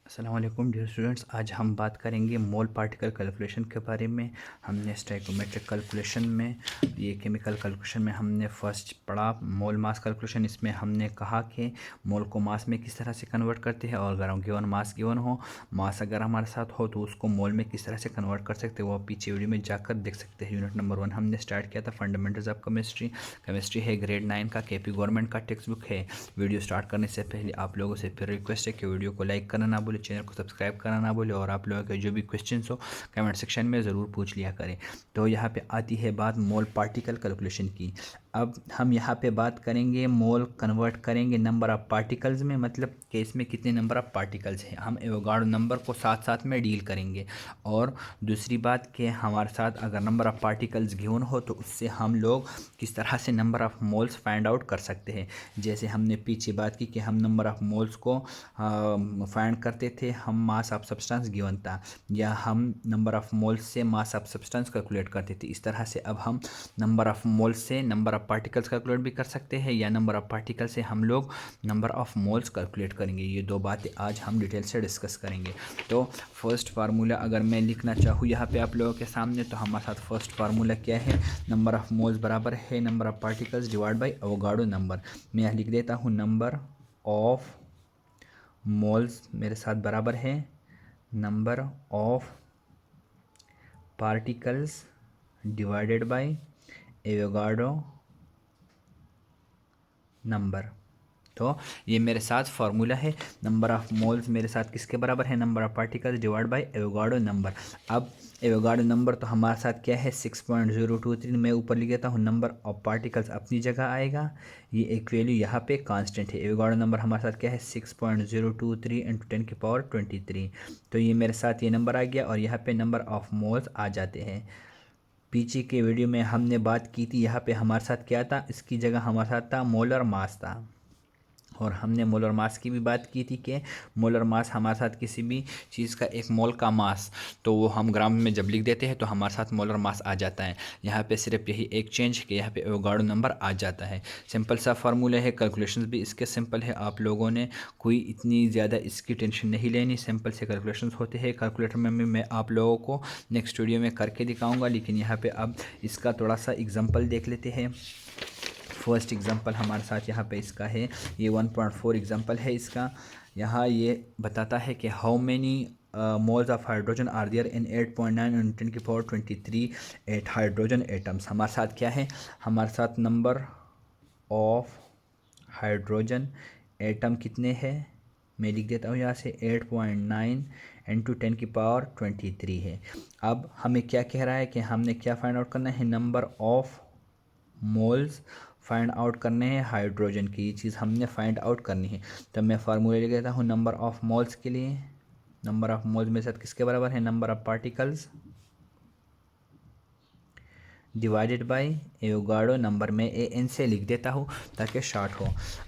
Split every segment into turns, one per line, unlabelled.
अस्सलाम वालेकुम dear students. आज हम बात करेंगे मोल पार्टिकल कैलकुलेशन के बारे में। हमने स्टोइकोमेट्रिक कैलकुलेशन में ये केमिकल कैलकुलेशन में हमने फर्स्ट पढ़ा मोल मास कैलकुलेशन। इसमें हमने कहा कि मोल को मास में किस तरह से कन्वर्ट करते हैं, और अगर गिवन मास गिवन हो, मास अगर हमारे साथ हो तो उसको मोल में किस तरह से कन्वर्ट कर सकते हैं वो आप पीछे वीडियो में जाकर देख सकते हैं। यूनिट नंबर 1 हमने स्टार्ट किया था फंडामेंटल्स ऑफ केमिस्ट्री। केमिस्ट्री है ग्रेड 9 का, केपी गवर्नमेंट का टेक्स्ट बुक है। वीडियो स्टार्ट करने से पहले आप लोगों से फिर रिक्वेस्ट है कि वीडियो को लाइक करना ना भूलें, चैनल को सब्सक्राइब करना ना भूलें, और आप लोगों के जो भी क्वेश्चंस हो कमेंट सेक्शन में ज़रूर पूछ लिया करें। तो यहाँ पे आती है बात मोल पार्टिकल कैलकुलेशन की। अब हम यहाँ पे बात करेंगे मोल कन्वर्ट करेंगे नंबर ऑफ़ पार्टिकल्स में, मतलब कि इसमें कितने नंबर ऑफ़ पार्टिकल्स हैं। हम एवोगाड्रो नंबर को साथ साथ में डील करेंगे। और दूसरी बात कि हमारे साथ अगर नंबर ऑफ़ पार्टिकल्स गिवन हो तो उससे हम लोग किस तरह से number of moles find out कर सकते हैं। जैसे हमने पीछे बात की कि हम नंबर ऑफ़ मोल्स को फाइंड करते थे, हम मास ऑफ सब्सटेंस गिवन था, या हम नंबर ऑफ़ मोल्स से मास ऑफ सब्सटेंस कैलकुलेट करते थे। इस तरह से अब हम नंबर ऑफ़ मोल्स से नंबर ऑफ़ पार्टिकल्स कैलकुलेट भी कर सकते हैं, या नंबर ऑफ़ पार्टिकल से हम लोग नंबर ऑफ़ मोल्स कैलकुलेट करेंगे। ये दो बातें आज हम डिटेल से डिस्कस करेंगे। तो फर्स्ट फार्मूला अगर मैं लिखना चाहूँ यहाँ पे आप लोगों के सामने, तो हमारे साथ फर्स्ट फार्मूला क्या है, नंबर ऑफ़ मोल्स बराबर है number of particles divide by Avogadro number. मैं यहाँ लिख देता हूँ नंबर ऑफ़ मोल्स मेरे साथ बराबर है number of particles divided by Avogadro number. तो ये मेरे साथ फार्मूला है। नंबर ऑफ़ मोल्स मेरे साथ किसके बराबर है, number of particles divide by Avogadro number. अब एवोगाड्रो नंबर तो हमारे साथ क्या है 6.023। मैं ऊपर लिख देता हूँ नंबर ऑफ़ पार्टिकल्स अपनी जगह आएगा, ये एक वैल्यू यहाँ पे कांस्टेंट है। एवोगाड्रो नंबर हमारे साथ क्या है 6.023 इंटू 10⁻23। तो ये मेरे साथ ये नंबर आ गया, और यहाँ पे नंबर ऑफ़ मोल्स आ जाते हैं। पीछे के वीडियो में हमने बात की थी, यहाँ पे हमारे साथ क्या था, इसकी जगह हमारे साथ था मोलर मास था। और हमने मोलर मास की भी बात की थी कि मोलर मास हमारे साथ किसी भी चीज़ का एक मोल का मास, तो वो हम ग्राम में जब लिख देते हैं तो हमारे साथ मोलर मास आ जाता है। यहाँ पे सिर्फ यही एक चेंज कि यहाँ पे एवोगाड्रो नंबर आ जाता है। सिंपल सा फार्मूला है, कैलकुलेशंस भी इसके सिंपल है। आप लोगों ने कोई इतनी ज़्यादा इसकी टेंशन नहीं लेनी, सिंपल से कैलकुलेशंस होते हैं। कैलकुलेटर में मैं आप लोगों को नेक्स्ट वीडियो में करके दिखाऊँगा, लेकिन यहाँ पर अब इसका थोड़ा सा एग्जाम्पल देख लेते हैं। फर्स्ट एग्जांपल हमारे साथ यहाँ पे इसका है, ये 1.4 एग्जांपल है इसका। यहाँ ये बताता है कि how many moles of hydrogen are there in 8.9 × 10⁻23 eight hydrogen atoms. हमारे साथ क्या है, हमारे साथ नंबर ऑफ हाइड्रोजन एटम कितने हैं, मैं लिख देता हूँ यहाँ से 8.9 इंटू 10⁻23 है। अब हमें क्या कह रहा है कि हमने क्या फाइंड आउट करना है, number of moles find out करने हैं हाइड्रोजन की। ये चीज़ हमने फाइंड आउट करनी है। तो मैं फार्मूला लिख देता हूँ नंबर ऑफ मोल्स के लिए। नंबर ऑफ मोल्स मेरे साथ किसके बराबर है, number of particles divided by Avogadro number. में AN से लिख देता हूँ ताकि शॉर्ट हो।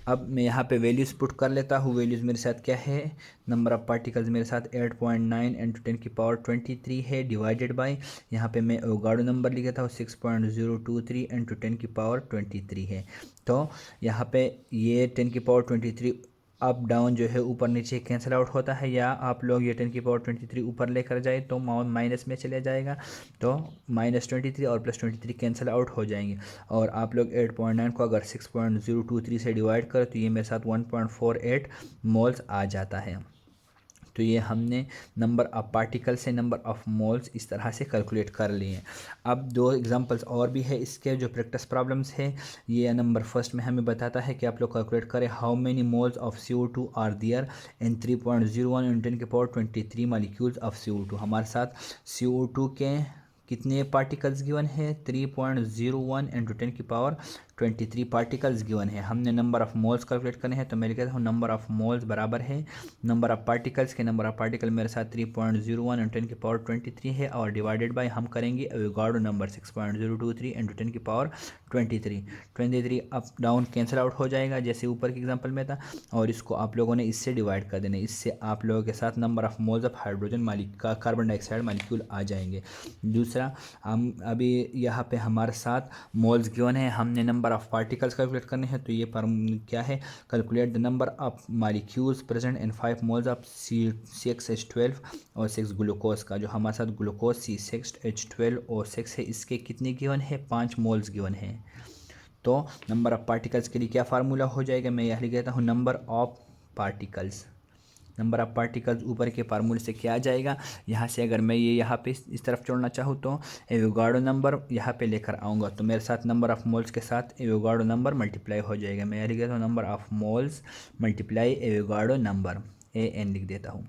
अब मैं यहाँ पे वैल्यूज़ पुट कर लेता हूँ। वैल्यूज़ मेरे साथ क्या है, नंबर ऑफ़ पार्टिकल्स मेरे साथ 8.9 इंटू 10⁻23 है, डिवाइडेड बाय यहाँ पे मैं एवोगाड्रो नंबर लिख देता हूँ 6.023 इंटू 10⁻23 है। तो यहाँ पे ये 10⁻23 अप डाउन जो है ऊपर नीचे कैंसिल आउट होता है, या आप लोग ये 10⁻23 ऊपर लेकर जाए तो माइनस में चले जाएगा, तो -23 और +23 कैंसिल आउट हो जाएंगे। और आप लोग 8.9 को अगर 6.023 से डिवाइड करें तो ये मेरे साथ 1.48 मोल्स आ जाता है। तो ये हमने नंबर ऑफ़ पार्टिकल से नंबर ऑफ़ मोल्स इस तरह से कैलकुलेट कर लिए। अब दो एग्जांपल्स और भी है इसके जो प्रैक्टिस प्रॉब्लम्स है। ये नंबर फर्स्ट में हमें बताता है कि आप लोग कैलकुलेट करें how many moles of CO2 are there in 3.01 × 10⁻23 molecules of CO2। हमारे साथ CO2 के कितने पार्टिकल्स गिवन है, 3.01 इंटू 10⁻23 पार्टिकल्स गिवन है। हमने नंबर ऑफ़ मोल्स कैलकुलेट करने हैं, तो मैं लिख देता हूँ नंबर ऑफ़ मोल्स बराबर है नंबर ऑफ़ पार्टिकल्स के। नंबर ऑफ़ पार्टिकल मेरे साथ 3.01 इंटू 10⁻23 है, और डिवाइडेड बाय हम करेंगे Avogadro number 6.023 into 10⁻23 up down cancel out हो जाएगा जैसे ऊपर के एग्जाम्पल में था, और इसको आप लोगों ने इससे डिवाइड कर देना। इससे आप लोगों के साथ number of moles of hydrogen का कार्बन डाइऑक्साइड मालिक्यूल आ जाएंगे। दूसरा, हम अभी यहाँ पे हमारे साथ मोल्स गिवन है, हमने number number of particles calculate करने हैं, तो ये क्या है, calculate the number of molecules present in 5 moles of CH12 और 6 ग्लूकोज का। जो हमारे साथ ग्लूकोज C6H12 और 6 है, इसके कितने गिवन है, 5 मोल्स गिवन है। तो नंबर ऑफ पार्टिकल्स के लिए क्या फार्मूला हो जाएगा, मैं यह लिख देता हूँ, number of particles. Number of particles ऊपर के फार्मूले से क्या आ जाएगा, यहाँ से अगर मैं ये यहाँ पे इस तरफ जोड़ना चाहूँ तो एवोगाड्रो नंबर यहाँ पे लेकर आऊँगा, तो मेरे साथ नंबर ऑफ मोल्स के साथ एवोगाड्रो नंबर मल्टीप्लाई हो जाएगा। मैं यहाँ लिख देता हूँ number of moles multiply Avogadro number, AN लिख देता हूँ।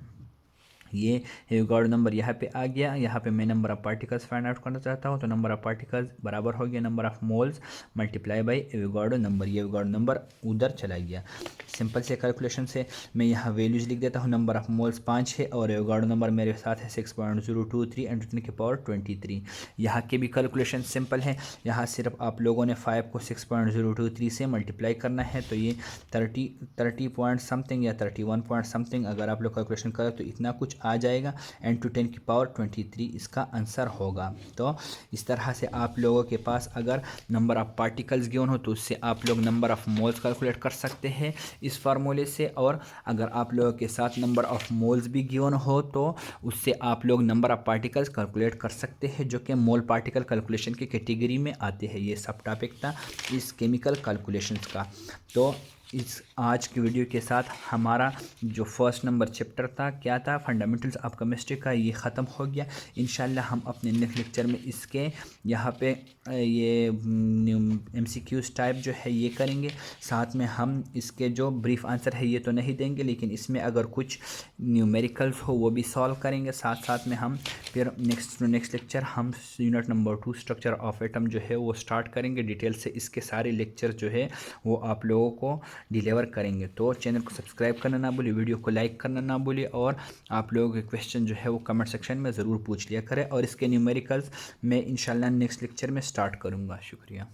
ये एवोगाड्रो नंबर यहाँ पे आ गया। यहाँ पे मैं number of particles find out करना चाहता हूँ, तो नंबर ऑफ पार्टिकल्स बराबर हो गया number of moles multiply by Avogadro number. ये एवोगाड्रो नंबर उधर चला गया। सिंपल से कैलकुलेशन से मैं यहाँ वैल्यूज लिख देता हूँ। नंबर ऑफ मोल्स 5 है और एवोगाड्रो नंबर मेरे साथ है 6.023 × 10⁻23। यहाँ के भी कैलकुलेशन सिंपल है। यहाँ सिर्फ आप लोगों ने 5 को 6.023 से मल्टीप्लाई करना है, तो ये 30 पॉइंट समथिंग या 31 पॉइंट समथिंग अगर आप लोग कैलकुलेशन करें तो इतना कुछ आ जाएगा। n⁻10⁻23 इसका आंसर होगा। तो इस तरह से आप लोगों के पास अगर नंबर ऑफ पार्टिकल्स गिवन हो तो उससे आप लोग नंबर ऑफ मोल्स कैलकुलेट कर सकते हैं इस फार्मूले से, और अगर आप लोगों के साथ नंबर ऑफ मोल्स भी गिवन हो तो उससे आप लोग नंबर ऑफ पार्टिकल्स कैलकुलेट कर सकते हैं, जो कि मोल पार्टिकल कैलकुलेशन की कैटेगरी में आते हैं। ये सब टॉपिक था इस केमिकल कैलकुलेशंस का। तो इस आज की वीडियो के साथ हमारा जो फर्स्ट नंबर चैप्टर था, क्या था, फंडामेंटल्स ऑफ केमिस्ट्री का, ये ख़त्म हो गया। इंशाल्लाह हम अपने नेक्स्ट लेक्चर में इसके यहाँ पे ये MCQs टाइप जो है ये करेंगे। साथ में हम इसके जो ब्रीफ आंसर है ये तो नहीं देंगे, लेकिन इसमें अगर कुछ न्यूमेरिकल्स हो वो भी सॉल्व करेंगे। साथ साथ में हम फिर नेक्स्ट लेक्चर हम unit number 2 structure of atom जो है वो स्टार्ट करेंगे डिटेल से। इसके सारे लेक्चर जो है वो आप लोगों को डिलीवर करेंगे। तो चैनल को सब्सक्राइब करना ना भूलिए, वीडियो को लाइक करना ना भूलिए, और आप लोगों के क्वेश्चन जो है वो कमेंट सेक्शन में ज़रूर पूछ लिया करें, और इसके न्यूमेरिकल्स मैं इंशाल्लाह नेक्स्ट लेक्चर में स्टार्ट करूँगा। शुक्रिया।